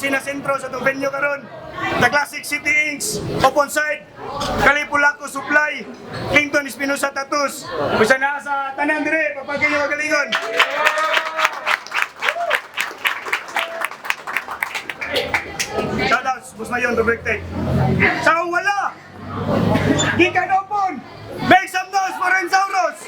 sinasentro sa itong venue karon. The Classic City Inks, Open Side, Kalipulaco Supply, Clinton Espinosa Tattoos. Bisa na sa tanan dire, papagay nyo magalingon. Shoutouts, Busmayon to Breaktake. Sa wala, Gikan Open, make some noise for Renzauros!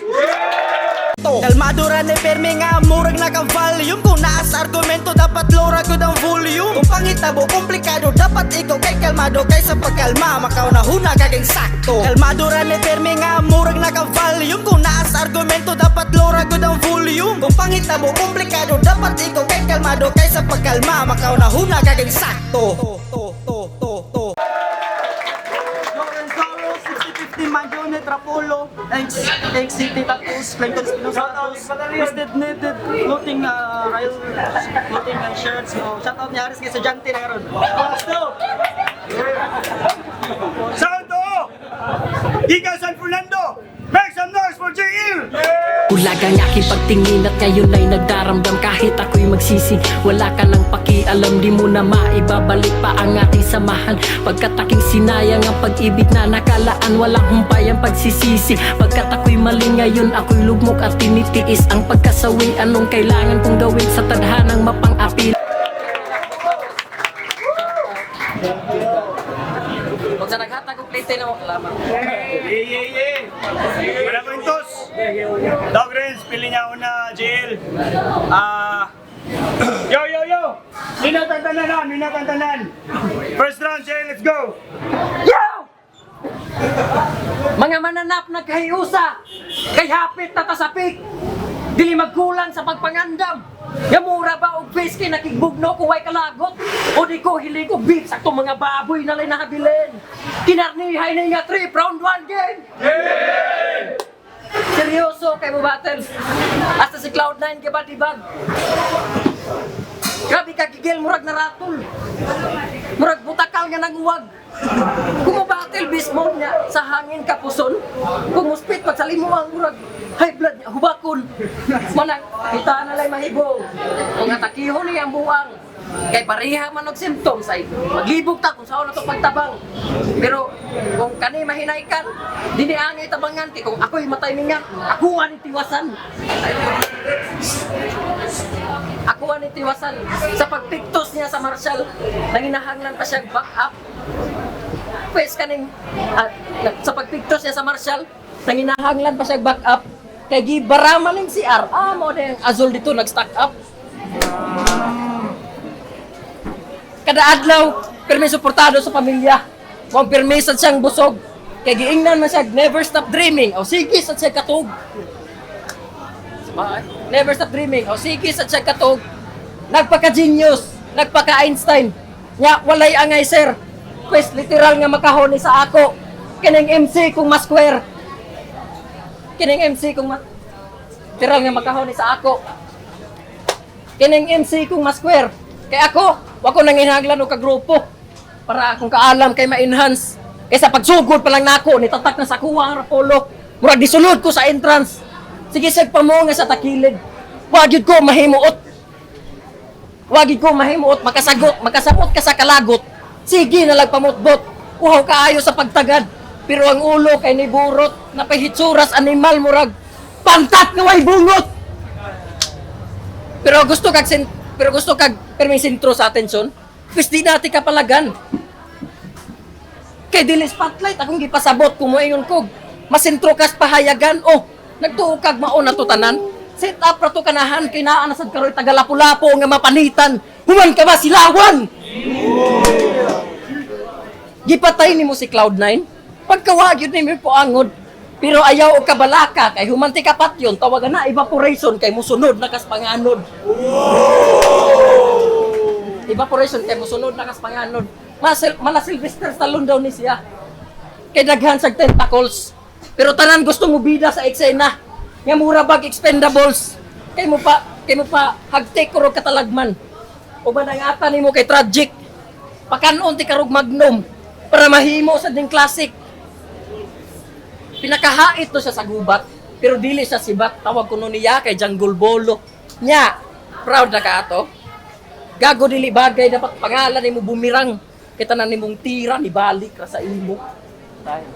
Kalmado ra ni Permi nga murag na kang volume. Kung naas argumento dapat lora ko ang volume. Kung pangitabo komplikado dapat ikaw kay kalmado. Kaysa pagkalma makaw na huna kaging sakto. Kalmado ra ni Permi nga murag na kang volume. Kung naas argumento dapat lora ko ang volume. Kung pangitabo komplikado dapat ikaw kay kalmado. Kaysa pagkalma makaw na huna kaging sakto. Manjone, Trapolo, City Tattoos, Clinton Espinosa Tattoos, Twisted Knitted, clothing, Royal clothing and shirts. So, shoutout ni Aris kay Estudyante na karon. Sound to! Gikan San Fernando, make some noise for J.Il! Ulag ang aking pagtingin at ngayon ay nagdaramdam. Kahit ako'y magsisi, wala ka nang pakialam. Di mo na maibabalik pa ang ating samahan. Pagkat aking sinayang ang pag-ibig na nakalaan. Walang humpay ang pagsisisi. Pagkat ako'y mali ngayon, ako'y lugmok at tinitiis ang pagkasawi. Anong kailangan kong gawin sa tadhanang mapang-apil? Huwag sa naghatag kong plate na lamang. Para kwentos, Dog Renz, pili niya una, J.Il. Yo! Minatantanan. First round, J.Il, let's go! Yo! Mga mananap na kahiusa, kay hapit na tasapik, dili magkulang sa pagpangandam. Yamura ba og face kay nakigbugno ko way kalagot? O di ko hiling ko beef sa itong mga baboy na lay nahabilin. Kinarnihay na nga 3 round 1 game. Seryoso kay mo battle. Hasta si Cloud9 gibatibag. Grabe ka gigil, murag na ratol. Murag butakal nga nanguwag. Kung mo battle mismo niya sa hangin kapuson, kung muspit pag sa limuang murag high blood niya, hubakon. Manang, kita na lay mahibong. Kung atakiho niya ang buwang, kay pareha man og symptoms ay maglibog ta kung saan na to pagtabang. Pero kung kani mahinaykan, dini angay tabangan ti kung ako'y matay mingan, ako ani tiwasan. Ako ani tiwasan sa pagpiktos niya sa Marshall, nanginahanglan pa siyang back up. Pwes kaning sa pagpiktos niya sa Marshall, nanginahanglan pa siyang back up. Kay gibaraman ning CR. Mo na yung azul dito nag-stack up. Kada adlaw, pirmi suportado sa pamilya. Kung pirmi sad siyang busog. Kay giingnan man siya, never stop dreaming. O sige sad siya katog. Never stop dreaming. O sige sad siya katog. Nagpaka-genius, nagpaka-Einstein. Nya walay angay sir. Pues literal nga makahoni sa ako. Kining MC kung ma-square. Kining MC kung literal nga makahoni sa ako. Kining MC kung ma-square. Kay ako, wako nang inhaglan o kagrupo para akong kaalam kay ma-enhance. Kaysa pagsugod pa lang nako, nitatak na sa kuha ang rapolo. Murag disulod ko sa entrance. Sige sag pa mo nga sa takilid. Wagid ko mahimuot. Makasabot ka sa kalagot. Sige na pamutbot. Uhaw kaayo sa pagtagad. Pero ang ulo kay ni burot, napahitsuras animal murag pantat nga way bungot. Pero gusto kag permi sentro sa atensyon, pwes di dati kapalagan. Kay dili spotlight akong gipasabot kung moingon kog. Masentro kas pahayagan. Oh, nagtuo kag mao na tutanan. Set up ra to kanahan kay naa na sad karoy taga-Lapu-Lapu nga mapanitan. Human ka ba silawan? Gipatay nimo si Cloud9. Pagkawag yun nimo po angod. Pero ayaw og kabalaka kay humanti ka patyon tawagan na evaporation kay musunod na kas panganod. Evaporation kay musunod na kas panganod. Mala Sylvester Stallone daw ni siya. Kay daghan sag tentacles. Pero tanan gusto mo bida sa eksena. Nga mura bag expendables. Kay mo pa hagtek ko katalagman. O manangatan nimo kay tragic. Pakanon ti karog magnum para mahimo sa ding classic. Pinakahait to siya sa gubat, pero dili siya sibat. Tawag ko niya kay Jungle Bolo. Nya, proud na ka ato. Gago dili bagay dapat pangalan nimo bumirang. Kita na nimong tira ni balik ra sa imo. Tay.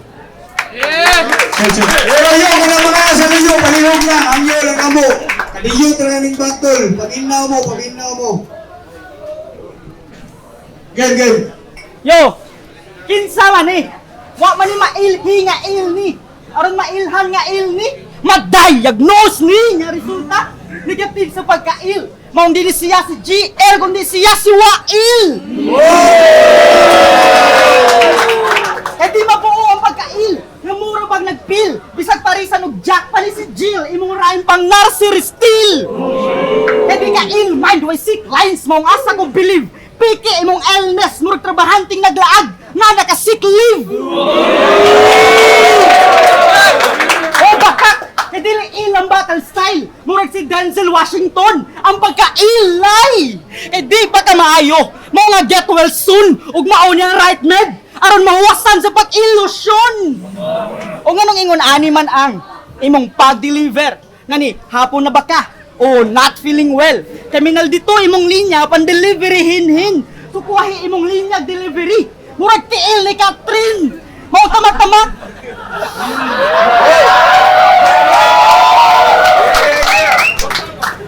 Layo ko na mga sa layo, palihog na, ang iyo lang kamo. Kaliyo talaga ning batol, pag-inaw mo. Game. Yo, kinsa man ni? Wa man ni mailhi nga il ni. Aron mailhan nga il ni. Ma-diagnose ni nga resulta negative sa pagkail. Mao hindi siya si GL kundi siya si Wail. Eh di mabuo ang pagkail. Nga mura bang nagpil. Bisag parisan og Jack pa ni si Jill imong rain pang nursery still. Eh di ka ill mind way sick lines mong asa kong believe. Piki imong illness murag trabahanting naglaag na naka sick leave. O bakak! E dili ilang battle style murag si Denzel Washington ang pagkailay. E di pa ka maayo mo nga get well soon ug mao niyang right med aron mahuwasan sa pag-illusyon. O nganong ingon ani man ang imong pag-deliver ngani hapon na ba ka o not feeling well terminal dito imong linya pan delivery hinhin tukuhi imong linya delivery murag tiil ni Catherine mao tamak-tamak.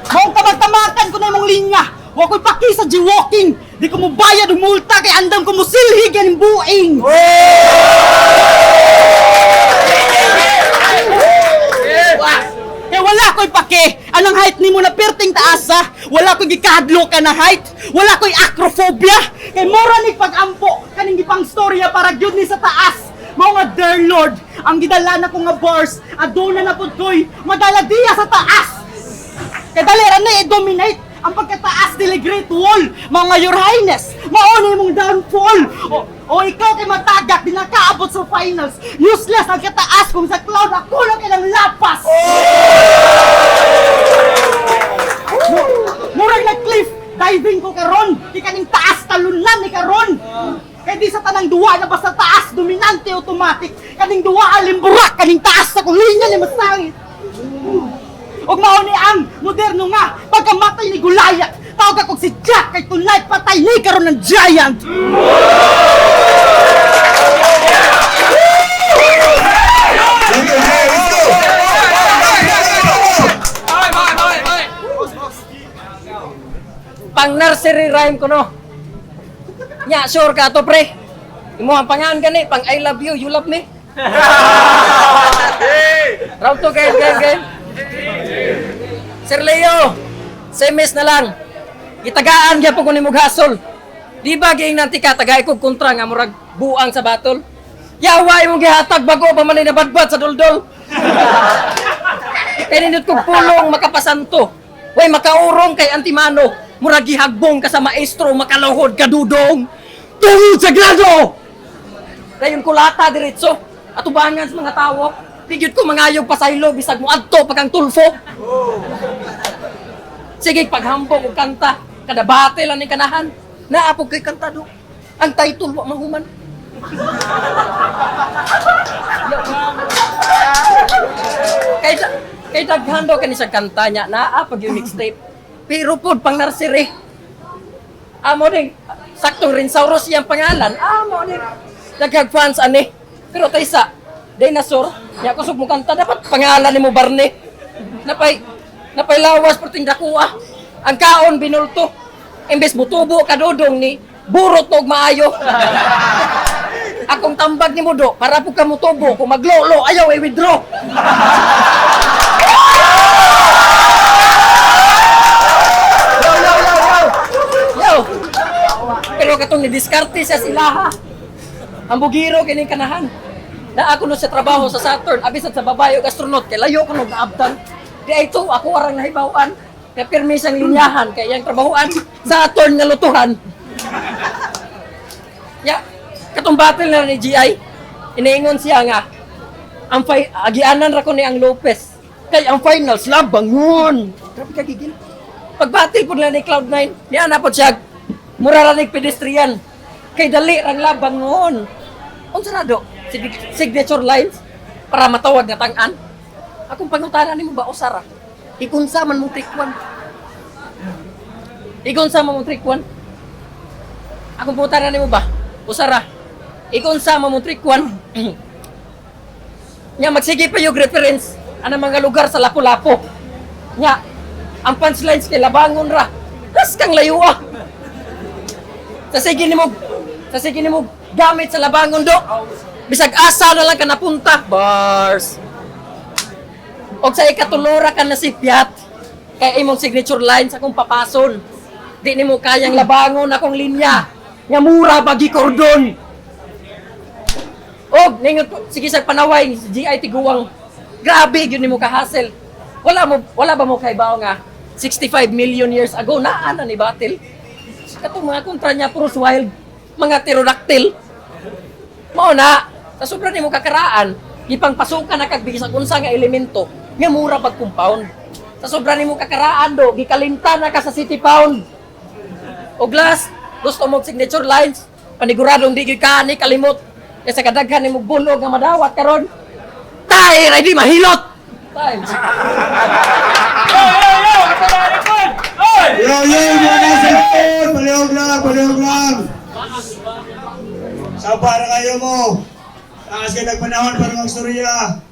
Mao tamak-tamakan ko na imong linya wa ko'y paki sa G-walking di ko mo bayad og multa kay andam ko mo silhi ganing buing. Wala ko'y pake. Anong height nimo na perting taasa? Wala ko'y gikahadlo ka na height. Wala ko'y acrophobia. Kay mora ni pag-ampo kaning gipang storya para gyud ni sa taas. Mao nga dear Lord, ang gidala na ko nga bars, aduna na pud ko'y madala diya sa taas. Kay dali ra na i-dominate ang pagkataas dili great wall. Mga your highness, mao ni imong downfall. O ikaw kay matagak di nakaabot sa finals. Useless ang kataas kung sa cloud ako lang ilang lapas. Murag na cliff diving ko karon, di kaning taas talunan ni karon. Kay di sa tanang duwa na basta taas dominante automatic. Kaning duwa alimburak kaning taas sa kung linya ni masangit. Og mao ni ang moderno nga pagkamatay ni Goliath. Tawag ako si Jack kay tonight patay ni karon ng giant. Pang nursery rhyme ko no. Nya sure ka to pre. Imo ang pangalan gani pang I love you, you love me. Round to game. Sir Leo, semis na lang. Gitagaan gyapon ko nimo gasol. Di ba giing nanti ka tagay kog kontra nga murag buang sa batol? Yawa imong gihatag bago pa man nabadbad sa duldol. Kay nindot kog pulong makapasanto. Way makaurong kay antimano. Murag gihagbong ka sa maestro makaluhod ka dudong. Tungod sa grado. Dayon kulata diretso. Atubangan sa mga tawo. Tigit ko mangayog pasaylo bisag mo adto pagkang tulfo. Sige paghambog og kanta kada bate lang ni kanahan. Naapog kay kanta do. Ang title wa mahuman. Kay daghando kani sa kanta niya naapog yung mixtape. Pero pod pang nursery. Amo ding saktong Rinsaurus iyang pangalan. Amo ding daghang fans ani. Pero taysa dinosaur, nya kusog mo kanta dapat pangalan nimo Barney. Napay lawas perting dakuha. Ang kaon binulto. Imbes mutubo ka dodong ni burot og maayo. Akong tambag ni Mudo para po ka mutubo kung maglolo ayaw i-withdraw. Yo. Pero katong ni diskarte siya silaha. Ang bugiro kining kanahan. Na ako no sa trabaho sa Saturn, abisat sa babae o astronaut, kay layo ko nung naabdan. Di ay ito, ako arang nahibawan. Kaya pirmi siyang linyahan, kaya yung trabahoan, Saturn na lutuhan. Ya, katong battle na ni GI, iniingon siya nga, agianan ra ko ni ang Lopez. Kay ang finals, labangon. Grabe ka gigil. Pag battle po nila ni Cloud9, niya na po siya, mura ranig pedestrian. Kay dali rang labangon. Ang sarado. Signature lines para matawag nga tang-an. Akong pangutana nimo ba usara? Ikunsa man mong tikwan. Igon sa mo trick one. Akong puta na nimo ba? Usara. Igon sa mo trick one. Nya magsige pa yung reference ana mga lugar sa Lapu-Lapu. Nya ang punchlines kay labangon ra. Tas kang layo ah. Sa sige nimo gamit sa labangon do. Bisag asa na lang ka napunta. Bars. Og sa ikatulura ka nasipyat. Kay imong signature lines akong papason. Di nimo kayang labangon akong linya. Nya mura bagi kordon. Og ningot ko sige sa panaway si GI Tiguang. Grabe gyud nimo ka hassle. Wala ba mo kay bao nga 65 million years ago naa na ni battle. Katong mga kontra niya puros wild, mga pterodactyl. Mao na sa sobra nimo kakaraan, gipang pasukan na kag bisag unsa nga elemento, nga mura pag compound. Sa sobra nimo kakaraan do, gikalimtan na ka sa city pound. Og last, gusto mo signature lines, paniguradong di gyud ka ni kalimot. Kaya sa kadaghan nimo bulog nga madawat karon. Tay ra di mahilot. Times. Yo, mga nasa likod! Palihog lang! Sa para kayo mo! Taas kayo nagpanahon para magstorya!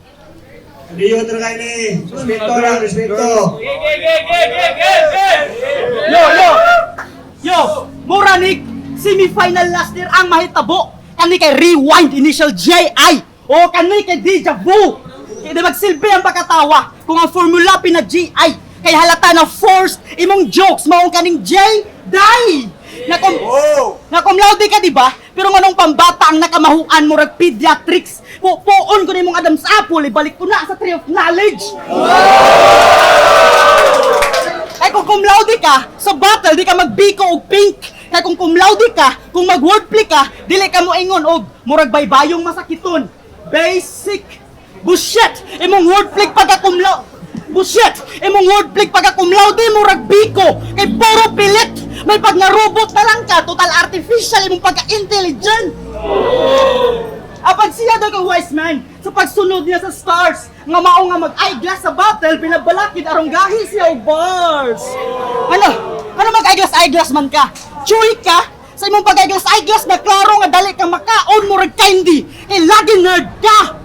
Adiyo talaga ini! Respeto lang, respeto! Yo, Moranik, semi-final last year ang mahitabo. Kani kay Rewind Initial JI. O kani kay Deja Vu. Kaya magsilbi ang pagkatawa kung ang formula pina GI. Kay halata na forced imong jokes maong kaning J. Die! Na cum laude ka diba? Pero nganong pambata ang nakamahuan mo rag pediatrics. Puon ko na imong Adam's apple, ibalik ko na sa tree of knowledge. Ay kung cum laude ka, sa battle di ka magbiko og pink. Kaya kung cum laude ka, kung mag-wordplay ka, dili ka mo ingon og murag baybayong masakiton. Basic bullshit. Imong wordplay pagka cum laude. Bullshit. Imong wordplay pagka cum laude murag biko. Kay puro pilit. May pag na robot na lang ka, total artificial imong pagka-intelligent. Apag siya daw kay wise man sa pagsunod niya sa stars. Nga mao nga mag-eyeglass sa battle, pinabalakid arong gahi siya og bars. Ano mag-eyeglass man ka? Chewy ka? Sa imong pag-eyeglass na klaro nga dali kang makaon mo rag candy. Kay lagi nerd ka.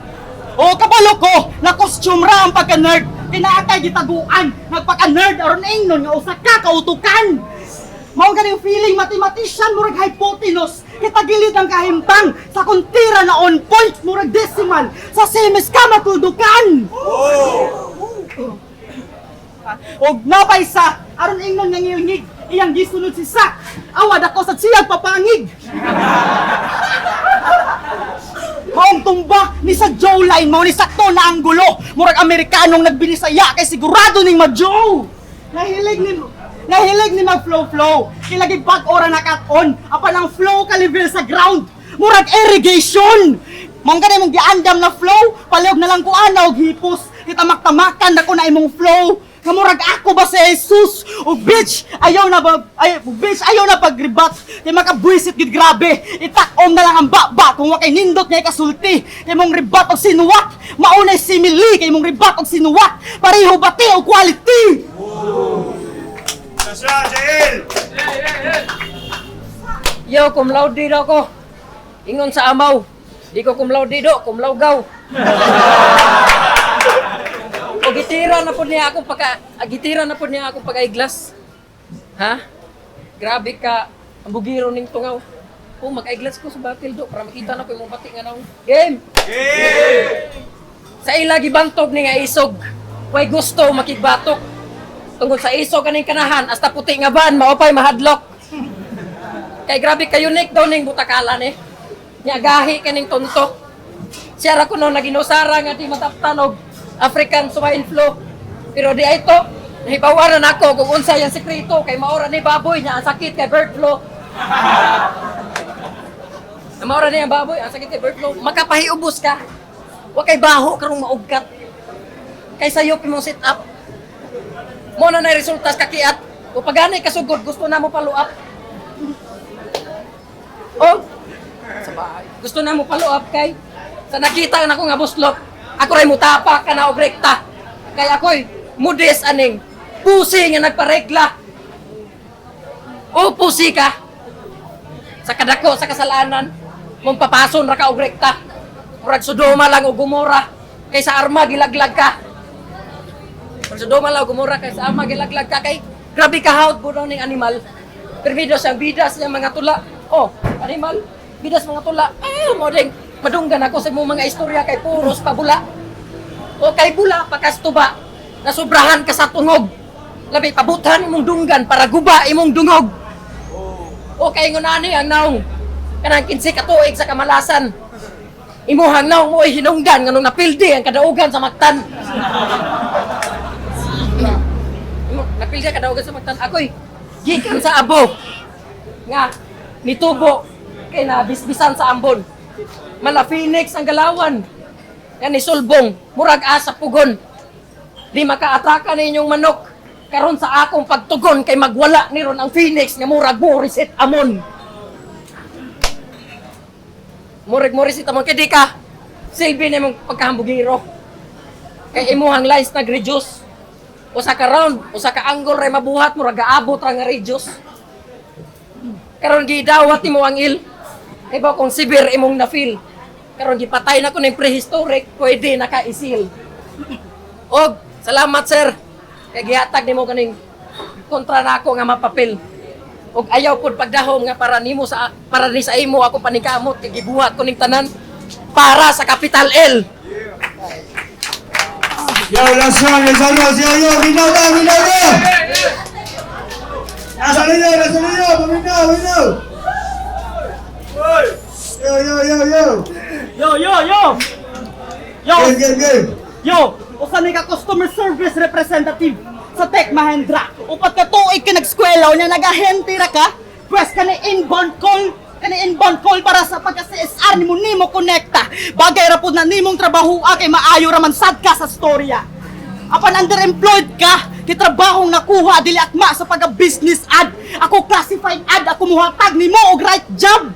O kabalo ko, na costume ra ang pagka-nerd. Kinaatay gitaguan, nagpaka-nerd aron ingnon nga usa ka kautukan. Mao ganing feeling mathematician murag hypotenuse. Kitagilid ang kahimtang sa kuntira na on point murag decimal. Sa semis ka matuldukan. Og napay sa aron ingnon nga ngilngig iyang gisunod si Sak. Awad ako sa siyang papangig. Maong tumba ni sa Jowline mao ni sakto na anggulo. Murag Amerikanong nagbinisaya kay sigurado ning ma-Joe. Nahilig ni mag-flow. Kilagi bag ora nakat-on. Apan ang flow ka level sa ground. Murag irrigation. Mangga na imong giandam na flow. Palihog na lang ko ana og hipos. Itamak-tamakan na ko na imong flow. Kamurag ako ba si Jesus? O bitch, ayaw na pag-rebat. Kaya makabuisit gid grabe. Itak-om na lang ang baba kung wakay nindot niya kasulti. Kaya mong rebat og sinuwat. Maunay simili kay mong rebat og sinuwat. Pareho bati o quality. Nasra, Jael! Yo, cum laude daw ko. Ingon sa amaw. Di ko cum laude do, cum laugaw. O gitira na po niya akong pag-eyeglass. Ha? Grabe ka. Ang bugiro ning tungaw. O mag-eyeglass ko sa battle do para makita na ko imong pati nga naw. Game. Sa ila gibantog ni nga isog. Way gusto makigbatok. Tungkol sa isog kaning kanahan hasta puti nga ban maopay mahadlok. Kay grabe ka unique daw ning butakala ni. Nya gahi kaning tuntok. Siya ra kuno naginusara nga di mataptanog. African swine flu. Pero di ito, nahibawaran ako kung unsa yung sekreto kay maora ni baboy niya ang sakit kay bird flu. Maora niya ang baboy ang sakit kay bird flu. Makapahiubos ka. Wa kay baho karong maugkat. Kay sayo mong sit up. Mo na nay resultas kakiat. O pagani kasugod gusto na mo follow up. Oh. Sabay. Gusto na mo follow up kay sa nakita na ko nga buslot. Ako rin mutapak ka na og rekta. Kaya ako'y modest aning pusi nga nagparegla. Upusi ka. Sa kadako, sa kasalanan. Mong papason ra ka og rekta. Murag Sodoma lang o Gomora. Kaysa arma, gilaglag ka. Murag Sodoma lang o Gomora, kaysa arma, gilaglag ka. Kay grabe ka hawt po daw ng animal. Permido siyang bidas ng mga tula. Oh, animal, bidas mga tula. Mo ding madunggan ako sa mong mga istorya kay puros pabula. O kay bula, pakastuba. Nasubrahan ka sa tungog. Labi, pabutan imong dunggan para guba imong dungog. O kay ngunani ang naong. Kanang 15 ka tuig sa kamalasan. Imuhang naong mo ay hinunggan nganong napildi ang kadaugan sa Mactan. Napildi ang kadaugan sa Mactan. Ako'y gikan sa abo. Nga, nitubo kay nabisbisan sa ambon. Mala Phoenix ang galawan. Yan isulbong, murag asa pugon. Di makaataka na inyong manok. Karon sa akong pagtugon kay magwala ni ron ang Phoenix nga murag mo reset amon. Murag mo reset amon kay di ka silbi na mong pagkahambugiro. Kay imuhang lines nag-reduce. Usa ka round, usa ka angle ray mabuhat murag gaabot ra nga reduce. Karon gidawat nimo ang il. Iba kung severe imong na-feel. Karon gipatay na ko ng prehistoric, pwede na ka isil. Og, salamat sir. Kay gihatag nimo kaning kontra nako nga mapapil. Og ayaw pud pagdahom nga para ni sa imo ako panikamot kay gibuhat ko ning tanan para sa Capital L. Yo, last one, let's all go. Yo, minaw na. Nasa ninyo, paminaw. Yo. Game. Yo, usa ni ka customer service representative sa Tech Mahindra. Upat ka tuig ka nag-eskwela o niya nag-ahente ra ka. Pwes ka ni inbound call para sa pagka-CSR nimo konekta. Bagay ra pud na nimong trabaho kay maayo ra man sad ka sa storya. Apan underemployed ka, kitrabahong nakuha dili akma sa pagka-business ad. Ako classified ad, ako muhatag nimo og right job.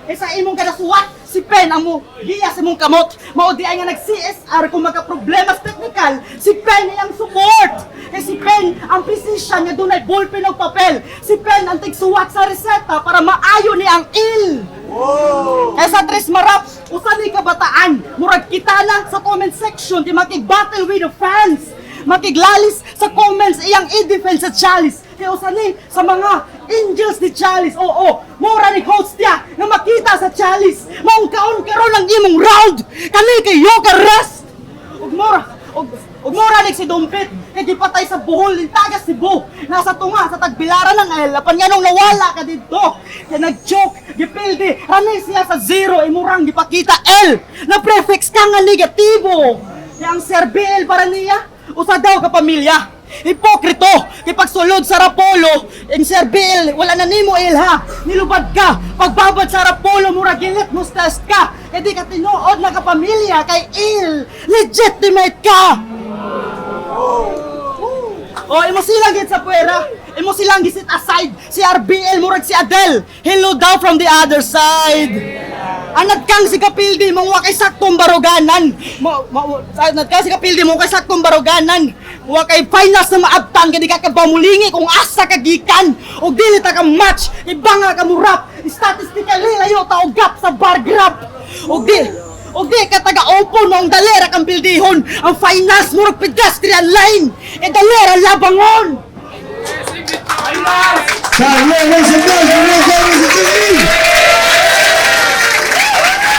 Sa imong kadasuwat, si Pen ang mo giya sa imong kamot. Mao di ay nga nag-CSR kung magka-problema technical, si Pen iyang support. Si Pen ang physician nga dunay ballpen og papel. Si Pen ang tigsuwat sa reseta para maayo ni ang il. Sa Tres Marap, usa ni kabataan, murag kita na sa comment section di makig-battle with the fans. Makiglalis sa comments iyang i-defense sa Chalice. Kaya usa ni sa mga angels ni Chalice. Oo, mura ni host niya na makita sa Chalice. Maong kaon karon ang imong round. Kani kay Yoga Rest. Ug mura ni si Dumpit. Kay gipatay sa Bohol ning taga Cebu. Nasa tunga sa tagbilaran ng L. Apan nganong nawala ka dito. Kaya nag-joke, gipildi. Ranay siya sa zero, imurang gipakita L. Na prefix ka nga negatibo. Yang Sir BL para niya. Usa daw ka pamilya. Hipokrito, kay pagsulod sa Rapolo, ang Sir Bill, wala na nimo ilha. Nilubad ka, pagbabad sa Rapolo, mura gilit mo test ka. Kaya di ka tinuod na kapamilya kay il. Legitimate ka. O, imo silang git sa puwera. Imo silang gisit aside. Si RBL, murag si Adele. Hello daw from the other side. Anad kang si Kapildi, mong kay saktong baruganan. Anad kang si Kapildi, mong kay saktong baruganan. Kay finals na maabtan, kaya di ka kabamulingi kung asa kagikan. O dili ta ka match, ibanga ka murap. Statistically, layo ta o gap sa bar grab. O di ka taga-open mo ang dalera kang pildihon. Ang finals mo pedestrian line. Dalera labangon.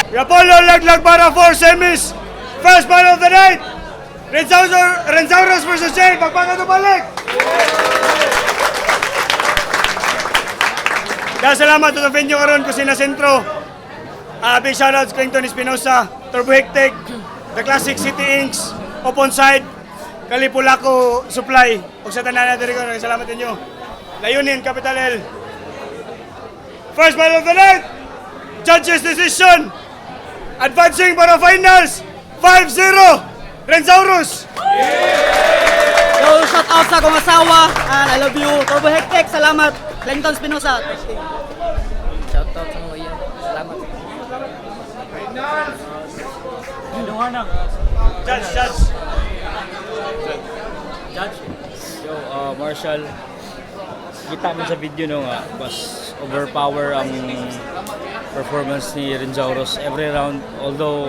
Apollo laglag para 4 semis. First battle of the night. Renzauros versus Jay. Pagpanga balik. Kaya salamat sa venue karon ko sina sentro. Big shoutouts Clinton Espinosa, Turbo Hectic, The Classic City Inks, Open Side, Kalipulaco Supply. Ug sa tanan natin ko, salamat ninyo. Layunin, Capital L. First battle of the night. Judges decision. Advancing para finals. 5-0. Renzauros. Yo, shout out sa akong asawa. And I love you. Turbo Hectic, salamat. Clinton Espinosa. Shout out sa mga iyan. Salamat. Judge. Yo, Marshall, kita mo sa video no nga, mas overpower ang performance ni Renjauros every round. Although,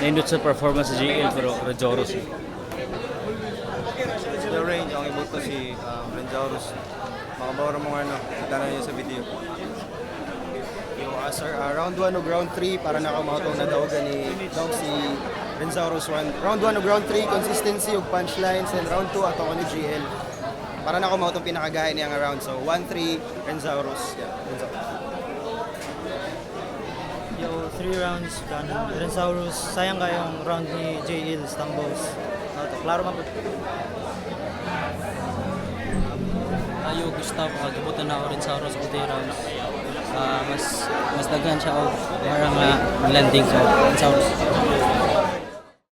naindot sa performance sa GL, pero Renjauros eh. Yung range, ang iboto si Renjauros. Makabawara mo nga kita na yun sa video. Yung sir, round 1 o round 3 para nakamauto na daw ni daw si Renjauros 1. Round 1 o round 3, consistency o punchlines, and round 2 ato ko ni GL. Para nakamauto pinakagahin niya nga round. So 1-3, Renjauros. Yeah, Renjauros. Yo, 3 rounds kanan. Rensaurus, sayang kayong round ni J. Hills, Tambos. Klaro man po. Ayo Gustavo kagibutan na Rensaurus o day rounds. Mas daghan siya og parang landing sa Rensaurus.